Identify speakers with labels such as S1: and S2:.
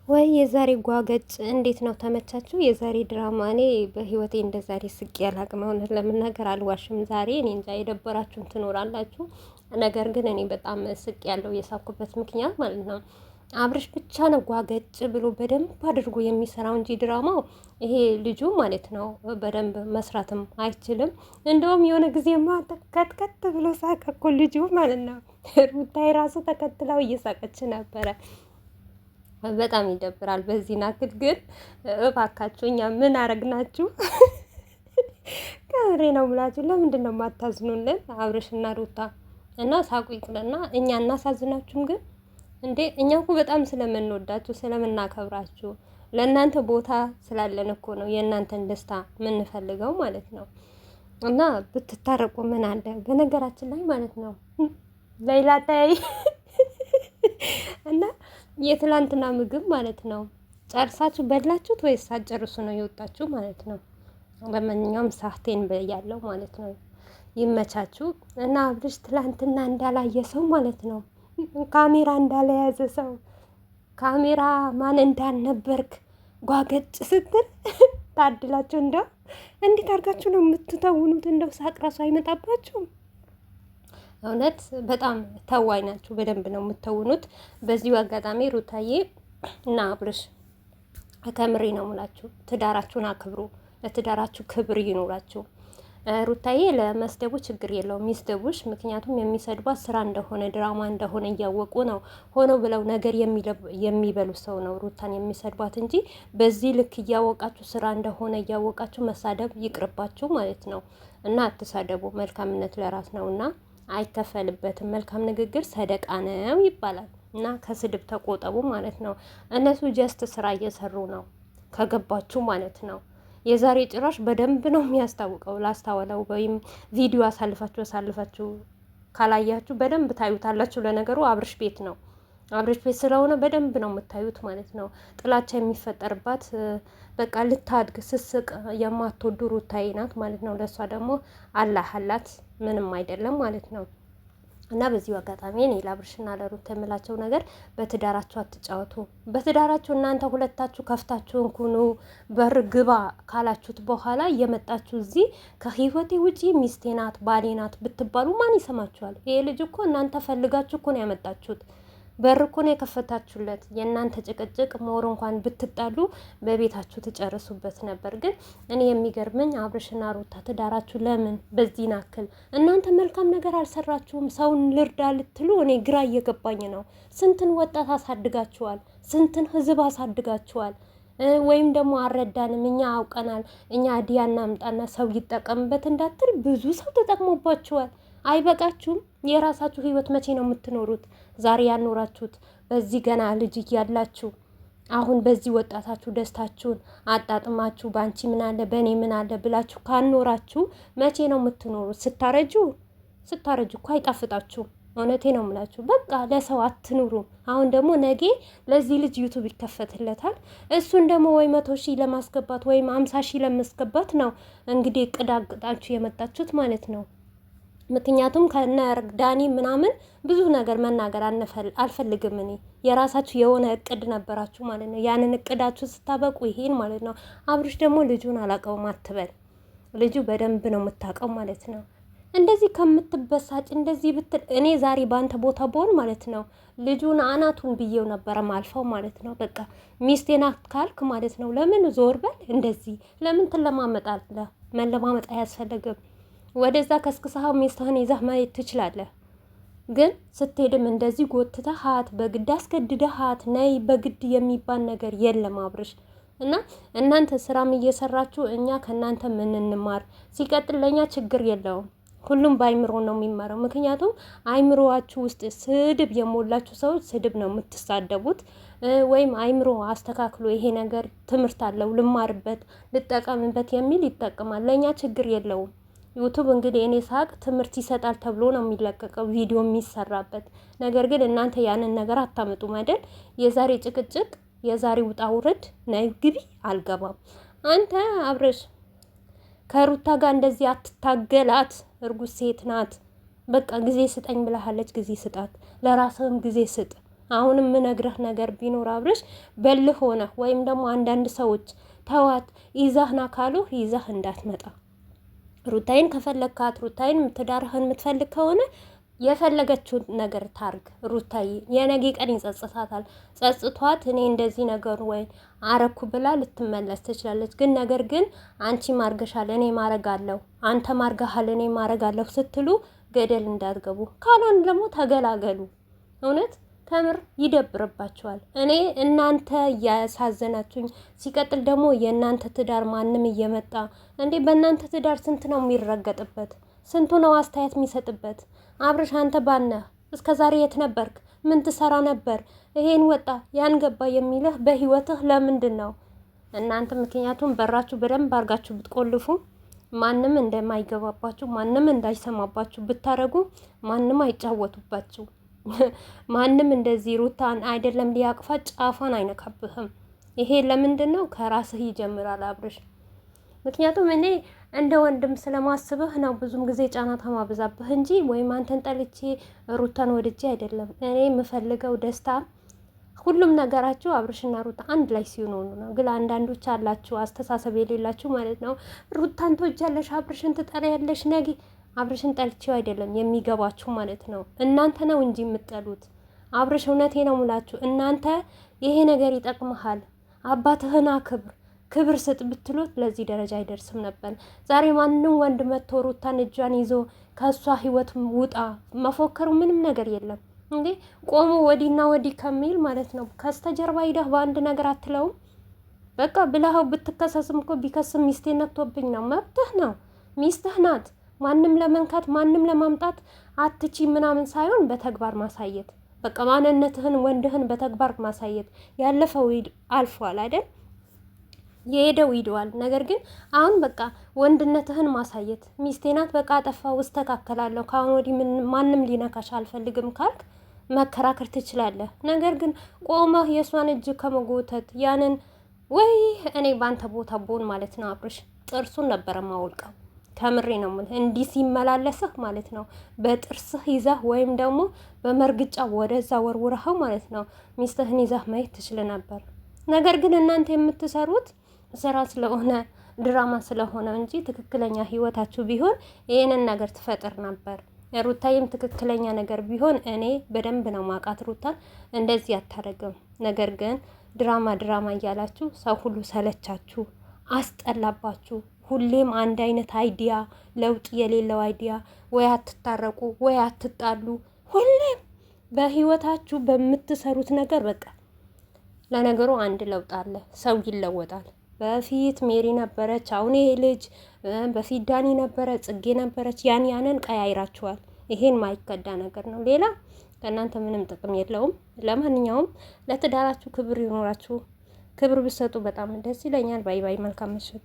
S1: ወይ የዛሬ ጓገጭ እንዴት ነው ተመቻችሁ? የዛሬ ድራማ እኔ በህይወቴ እንደ ዛሬ ስቄ አላቅም። እውነት ለመናገር አልዋሽም። ዛሬ እኔ እንጃ የደበራችሁን ትኖራላችሁ። ነገር ግን እኔ በጣም ስቄ ያለው የሳኩበት ምክንያት ማለት ነው አብርሽ ብቻ ነው ጓገጭ ብሎ በደንብ አድርጎ የሚሰራው እንጂ ድራማው ይሄ ልጁ ማለት ነው በደንብ መስራትም አይችልም። እንደውም የሆነ ጊዜማ ከትከት ብሎ ሳቀ እኮ ልጁ ማለት ነው። ሩታይ ራሱ ተከትለው እየሳቀች ነበረ። በጣም ይደብራል። በዚህ ናክል ግን እባካችሁ እኛ ምን አረግናችሁ? ከምሬ ነው ብላችሁ ለምንድን ነው የማታዝኑልን? አብርሽና ሩታ እና ሳቁ ይቅርና እኛ እናሳዝናችሁም? ግን እንዴ እኛ እኮ በጣም ስለምንወዳችሁ ስለምናከብራችሁ ለእናንተ ቦታ ስላለን እኮ ነው የእናንተን ደስታ የምንፈልገው ማለት ነው። እና ብትታረቁ ምን አለ? በነገራችን ላይ ማለት ነው ሌላ ታይ እና የትላንትና ምግብ ማለት ነው ጨርሳችሁ በላችሁት ወይስ ሳትጨርሱ ነው የወጣችሁ ማለት ነው? ለማንኛውም ሳህቴን በያለው ማለት ነው። ይመቻችሁ። እና አብርሽ ትላንትና እንዳላየ ሰው ማለት ነው፣ ካሜራ እንዳለያዘ ሰው፣ ካሜራ ማን እንዳልነበርክ ጓገጭ ስትል ታድላችሁ። እንደው እንዴት አድርጋችሁ ነው የምትተውኑት? እንደው ሳቅ ራሱ አይመጣባችሁም? እውነት በጣም ተዋይ ናችሁ። በደንብ ነው የምትተውኑት። በዚሁ አጋጣሚ ሩታዬ እና አብርሽ ከምሬ ነው ሙላችሁ፣ ትዳራችሁን አክብሩ። ለትዳራችሁ ክብር ይኖራችሁ። ሩታዬ ለመስደቡ ችግር የለውም ሚስደቡሽ። ምክንያቱም የሚሰድቧት ስራ እንደሆነ ድራማ እንደሆነ እያወቁ ነው ሆነው ብለው ነገር የሚበሉ ሰው ነው ሩታን የሚሰድቧት እንጂ በዚህ ልክ እያወቃችሁ ስራ እንደሆነ እያወቃችሁ መሳደብ ይቅርባችሁ ማለት ነው። እና አትሳደቡ። መልካምነት ለራስ ነው እና አይከፈልበትም። መልካም ንግግር ሰደቃ ነው ይባላል እና ከስድብ ተቆጠቡ ማለት ነው። እነሱ ጀስት ስራ እየሰሩ ነው ከገባችሁ ማለት ነው። የዛሬ ጭራሽ በደንብ ነው የሚያስታውቀው። ላስታወለው ወይም ቪዲዮ አሳልፋችሁ ካላያችሁ በደንብ ታዩታላችሁ። ለነገሩ አብርሽ ቤት ነው፣ አብርሽ ቤት ስለሆነ በደንብ ነው የምታዩት ማለት ነው። ጥላቻ የሚፈጠርባት በቃ ልታድግ ስስቅ የማትወዱ ሩታዬ ናት ማለት ነው። ለእሷ ደግሞ አላህ አላት፣ ምንም አይደለም ማለት ነው። እና በዚሁ አጋጣሚ እኔ ለአብርሽና ለሩታ የምላቸው ነገር በትዳራችሁ አትጫወቱ። በትዳራችሁ እናንተ ሁለታችሁ ከፍታችሁን ኩኑ በር ግባ ካላችሁት በኋላ እየመጣችሁ እዚህ ከህይወቴ ውጪ ሚስቴ ናት ባሌ ናት ብትባሉ ማን ይሰማችኋል? ይሄ ልጅ እኮ እናንተ ፈልጋችሁ እኮ ነው ያመጣችሁት። በር እኮ ነው የከፈታችሁለት። የእናንተ ጭቅጭቅ ሞር እንኳን ብትጣሉ በቤታችሁ ትጨርሱበት ነበር። ግን እኔ የሚገርመኝ አብርሽና ሩታ ትዳራችሁ ለምን በዚህ ናክል? እናንተ መልካም ነገር አልሰራችሁም። ሰውን ልርዳ ልትሉ እኔ ግራ እየገባኝ ነው። ስንትን ወጣት አሳድጋችኋል፣ ስንትን ህዝብ አሳድጋችኋል። ወይም ደግሞ አልረዳንም እኛ አውቀናል፣ እኛ ዲያ እናምጣና ሰው ይጠቀምበት እንዳትል ብዙ ሰው ተጠቅሞባችኋል። አይበቃችሁም? የራሳችሁ ህይወት መቼ ነው የምትኖሩት? ዛሬ ያኖራችሁት በዚህ ገና ልጅ እያላችሁ አሁን በዚህ ወጣታችሁ ደስታችሁን አጣጥማችሁ በአንቺ ምን አለ በእኔ ምን አለ ብላችሁ ካኖራችሁ መቼ ነው የምትኖሩት? ስታረጁ እኮ አይጣፍጣችሁም። እውነቴ ነው የምላችሁ። በቃ ለሰው አትኑሩ። አሁን ደግሞ ነገ ለዚህ ልጅ ዩቱብ ይከፈትለታል። እሱን ደግሞ ወይ 100,000 ለማስገባት ወይም 50,000 ለማስገባት ነው እንግዲህ እቅድ አቅዳችሁ የመጣችሁት ማለት ነው። ምክንያቱም ከነ ዳኒ ምናምን ብዙ ነገር መናገር አልፈልግም። እኔ የራሳችሁ የሆነ እቅድ ነበራችሁ ማለት ነው። ያንን እቅዳችሁ ስታበቁ ይሄን ማለት ነው። አብርሽ ደግሞ ልጁን አላውቀውም አትበል። ልጁ በደንብ ነው የምታውቀው ማለት ነው። እንደዚህ ከምትበሳጭ እንደዚህ ብትል እኔ ዛሬ ባንተ ቦታ ብሆን ማለት ነው ልጁን አናቱን ብዬው ነበረ ማልፈው ማለት ነው። በቃ ሚስቴ ናት ካልክ ማለት ነው ለምን ዞር በል። እንደዚህ ለምን ትለማመጣለህ? መለማመጥ አያስፈልግም። ወደዛ ከስክሳው ሚስትህን ይዘህ ማየት ትችላለህ። ግን ስትሄድም እንደዚህ ጎትተሃት በግድ አስገድደሃት ነይ በግድ የሚባል ነገር የለም አብርሽ። እና እናንተ ስራም እየሰራችሁ እኛ ከእናንተ ምን እንማር? ሲቀጥል ለእኛ ችግር የለውም። ሁሉም በአይምሮ ነው የሚማረው። ምክንያቱም አይምሮዋችሁ ውስጥ ስድብ የሞላችሁ ሰዎች ስድብ ነው የምትሳደቡት። ወይም አይምሮ አስተካክሎ ይሄ ነገር ትምህርት አለው ልማርበት ልጠቀምበት የሚል ይጠቀማል። ለእኛ ችግር የለውም። ዩቱብ እንግዲህ እኔ ሳቅ ትምህርት ይሰጣል ተብሎ ነው የሚለቀቀው ቪዲዮ የሚሰራበት። ነገር ግን እናንተ ያንን ነገር አታመጡም አይደል? የዛሬ ጭቅጭቅ፣ የዛሬ ውጣ ውረድ ነይ ግቢ አልገባም። አንተ አብረሽ ከሩታ ጋር እንደዚህ አትታገላት። እርጉዝ ሴት ናት። በቃ ጊዜ ስጠኝ ብለሃለች። ጊዜ ስጣት። ለራስህም ጊዜ ስጥ። አሁንም ምነግረህ ነገር ቢኖር አብርሽ በልህ ሆነህ ወይም ደግሞ አንዳንድ ሰዎች ተዋት ይዛህና ካሉ ይዛህ እንዳትመጣ። ሩታይን ከፈለግካት ሩታይን ትዳርህን የምትፈልግ ከሆነ የፈለገችውን ነገር ታርግ። ሩታዬ የነገ ቀን ይጸጽታታል። ጸጽቷት እኔ እንደዚህ ነገር ወይ አረኩ ብላ ልትመለስ ትችላለች። ግን ነገር ግን አንቺ ማርገሻል እኔ ማረጋለሁ፣ አንተ ማርገሃል እኔ ማረጋለሁ ስትሉ ገደል እንዳትገቡ። ካልሆን ደግሞ ተገላገሉ። እውነት ከምር ይደብርባቸዋል። እኔ እናንተ እያሳዘናችሁኝ፣ ሲቀጥል ደግሞ የእናንተ ትዳር ማንም እየመጣ እንዴ በእናንተ ትዳር ስንት ነው የሚረገጥበት? ስንቱ ነው አስተያየት የሚሰጥበት? አብርሽ አንተ ባነህ እስከ ዛሬ የት ነበርክ? ምን ትሰራ ነበር? ይሄን ወጣ ያን ገባ የሚልህ በህይወትህ ለምንድን ነው? እናንተ ምክንያቱም በራችሁ በደንብ አድርጋችሁ ብትቆልፉ ማንም እንደማይገባባችሁ ማንም እንዳይሰማባችሁ ብታረጉ ማንም አይጫወቱባችሁ። ማንም እንደዚህ ሩታን አይደለም ሊያቅፋት ጫፏን አይነካብህም። ይሄ ለምንድን ነው? ከራስህ ይጀምራል አብርሽ። ምክንያቱም እኔ እንደ ወንድም ስለማስብህ ነው ብዙም ጊዜ ጫናታ ማበዛብህ እንጂ ወይም አንተን ጠልቼ ሩታን ወድጄ አይደለም። እኔ የምፈልገው ደስታ ሁሉም ነገራችሁ አብርሽና ሩታ አንድ ላይ ሲሆኑ ነው። ግን አንዳንዶች አላችሁ አስተሳሰብ የሌላችሁ ማለት ነው። ሩታን ትወጃለሽ፣ አብርሽን ትጠሪያለሽ። ነጊ አብርሽን ጠልቼው አይደለም የሚገባችሁ ማለት ነው። እናንተ ነው እንጂ የምትጠሉት አብርሽ። እውነቴ ነው ሙላችሁ እናንተ ይሄ ነገር ይጠቅመሃል፣ አባትህን አክብር፣ ክብር ስጥ ብትሉት ለዚህ ደረጃ አይደርስም ነበር። ዛሬ ማንም ወንድ መጥቶ ሩታን እጇን ይዞ ከእሷ ህይወት ውጣ መፎከሩ ምንም ነገር የለም እንዴ። ቆሞ ወዲና ወዲ ከሚል ማለት ነው ከስተጀርባ ሂደህ በአንድ ነገር አትለውም። በቃ ብለኸው ብትከሰስም እኮ ቢከስም ሚስቴ ነክቶብኝ ነው፣ መብትህ ነው፣ ሚስትህ ናት። ማንም ለመንካት ማንም ለማምጣት አትቺ ምናምን ሳይሆን በተግባር ማሳየት፣ በቃ ማንነትህን ወንድህን በተግባር ማሳየት። ያለፈው አልፏል አይደል? የሄደው ሂደዋል። ነገር ግን አሁን በቃ ወንድነትህን ማሳየት። ሚስቴ ናት በቃ አጠፋው እስተካከላለሁ፣ ከአሁን ወዲህ ማንም ሊነካሽ አልፈልግም ካልክ መከራከር ትችላለህ። ነገር ግን ቆመህ የእሷን እጅ ከመጎተት ያንን ወይ እኔ ባንተ ቦታ ቦን ማለት ነው አብርሽ ጥርሱን ነበረ ማውልቀው። ከምሬ ነው የምልህ። እንዲህ ሲመላለስህ ማለት ነው በጥርስህ ይዘህ ወይም ደግሞ በመርግጫ ወደዛ ወርውረኸው ማለት ነው ሚስትህን ይዘህ ማየት ትችል ነበር። ነገር ግን እናንተ የምትሰሩት ስራ ስለሆነ ድራማ ስለሆነ እንጂ ትክክለኛ ህይወታችሁ ቢሆን ይህንን ነገር ትፈጥር ነበር። ሩታይም ትክክለኛ ነገር ቢሆን እኔ በደንብ ነው ማቃት ሩታን እንደዚህ አታደርግም። ነገር ግን ድራማ እያላችሁ ሰው ሁሉ ሰለቻችሁ፣ አስጠላባችሁ። ሁሌም አንድ አይነት አይዲያ፣ ለውጥ የሌለው አይዲያ። ወይ አትታረቁ ወይ አትጣሉ። ሁሌም በህይወታችሁ በምትሰሩት ነገር በቃ ለነገሩ አንድ ለውጥ አለ። ሰው ይለወጣል። በፊት ሜሪ ነበረች፣ አሁን ይሄ ልጅ፣ በፊት ዳኒ ነበረ፣ ጽጌ ነበረች። ያንን ቀያይራችኋል። ይሄን ማይከዳ ነገር ነው። ሌላ ከእናንተ ምንም ጥቅም የለውም። ለማንኛውም ለትዳራችሁ ክብር ይኖራችሁ። ክብር ብትሰጡ በጣም ደስ ይለኛል። ባይ ባይ። መልካም ምሽት።